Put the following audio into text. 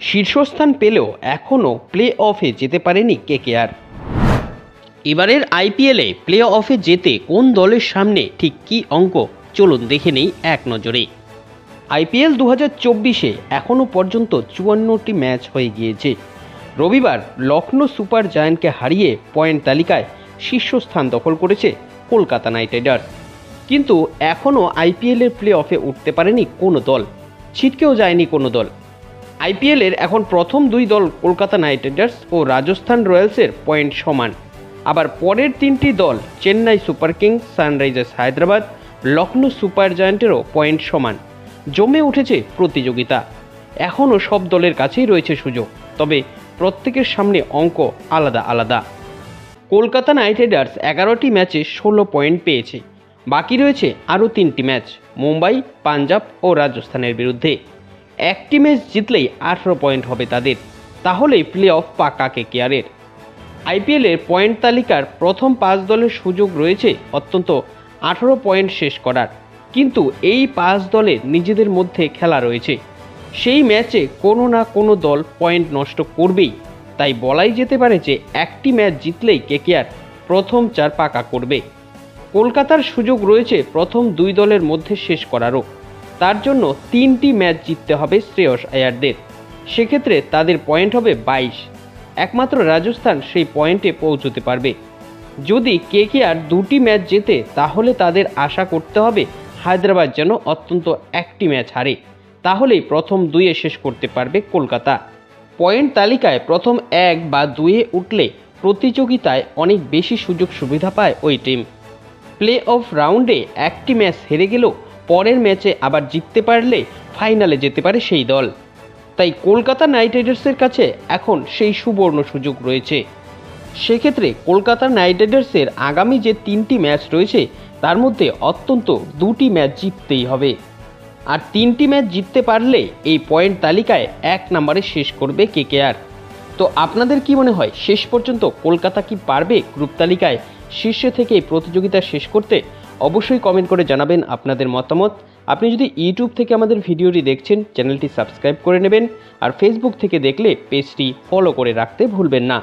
শীর্ষস্থান পেলেও এখনও প্লে অফে যেতে পারেনি কেকেআর। এবারের আইপিএলে প্লে অফে যেতে কোন দলের সামনে ঠিক কী অঙ্ক, চলুন দেখে নেই এক নজরে। আইপিএল 2024-এ এখনও পর্যন্ত 54টি ম্যাচ হয়ে গিয়েছে। রবিবার লখনৌ সুপার জায়ান্টকে হারিয়ে পয়েন্ট তালিকায় শীর্ষস্থান দখল করেছে কলকাতা নাইট রাইডার্স। কিন্তু এখনও আইপিএলের প্লে অফে উঠতে পারেনি কোনো দল, ছিটকেও যায়নি কোনো দল। আইপিএলের এখন প্রথম দুই দল কলকাতা নাইট রাইডার্স ও রাজস্থান রয়্যালসের পয়েন্ট সমান। আবার পরের তিনটি দল Chennai Super Kings, Sunrisers Hyderabad, Lucknow Super জায়ান্টেরও পয়েন্ট সমান। জমে উঠেছে প্রতিযোগিতা। এখনও সব দলের কাছেই রয়েছে সুযোগ, তবে প্রত্যেকের সামনে অঙ্ক আলাদা আলাদা। কলকাতা নাইট রাইডার্স 11টি ম্যাচে 16 পয়েন্ট পেয়েছে। বাকি রয়েছে আরও 3টি ম্যাচ মুম্বাই, পাঞ্জাব ও রাজস্থানের বিরুদ্ধে। একটি ম্যাচ জিতলেই 18 পয়েন্ট হবে তাদের, তাহলেই প্লে অফ পাকা কেকেআরের। আইপিএলের পয়েন্ট তালিকার প্রথম 5 দলের সুযোগ রয়েছে অন্তত 18 পয়েন্ট শেষ করার, কিন্তু এই 5 দলের নিজেদের মধ্যে খেলা রয়েছে। সেই ম্যাচে কোনো না কোনো দল পয়েন্ট নষ্ট করবেই, তাই বলাই যেতে পারে যে একটি ম্যাচ জিতলেই কেকেআর প্রথম 4 পাকা করবে। কলকাতার সুযোগ রয়েছে প্রথম 2 দলের মধ্যে শেষ করারও। তার জন্য 3টি ম্যাচ জিততে হবে শ্রেয়স আয়ারদের, সেক্ষেত্রে তাদের পয়েন্ট হবে 22। একমাত্র রাজস্থান সেই পয়েন্টে পৌঁছতে পারবে। যদি কেকেআর 2টি ম্যাচ জেতে তাহলে তাদের আশা করতে হবে হায়দ্রাবাদ যেন অন্তত একটি ম্যাচ হারে, তাহলেই প্রথম 2-এ শেষ করতে পারবে কলকাতা। পয়েন্ট তালিকায় প্রথম 1 বা 2-এ উঠলে প্রতিযোগিতায় অনেক বেশি সুযোগ সুবিধা পায় ওই টিম। প্লে অফ রাউন্ডে একটি ম্যাচ হেরে গেলেও পরের ম্যাচে আবার জিততে পারলে ফাইনালে যেতে পারে সেই দল। তাই কলকাতা নাইট রাইডার্সের কাছে এখন সেই সুবর্ণ সুযোগ রয়েছে। সেক্ষেত্রে কলকাতা নাইট রাইডার্সের আগামী যে 3টি ম্যাচ রয়েছে তার মধ্যে অন্তত 2টি ম্যাচ জিততেই হবে। আর 3টি ম্যাচ জিততে পারলে এই পয়েন্ট তালিকায় 1 নম্বরে শেষ করবে কেকেআর। তো আপনাদের কি মনে হয়, শেষ পর্যন্ত কলকাতা কি পারবে গ্রুপ তালিকায় শীর্ষে থেকে এই প্রতিযোগিতা শেষ করতে? অবশ্যই কমেন্ট করে জানাবেন আপনাদের মতামত। আপনি যদি ইউটিউব থেকে আমাদের ভিডিওটি দেখছেন, চ্যানেলটি সাবস্ক্রাইব করে নেবেন, আর ফেসবুক থেকে দেখলে পেজটি ফলো করে রাখতে ভুলবেন না।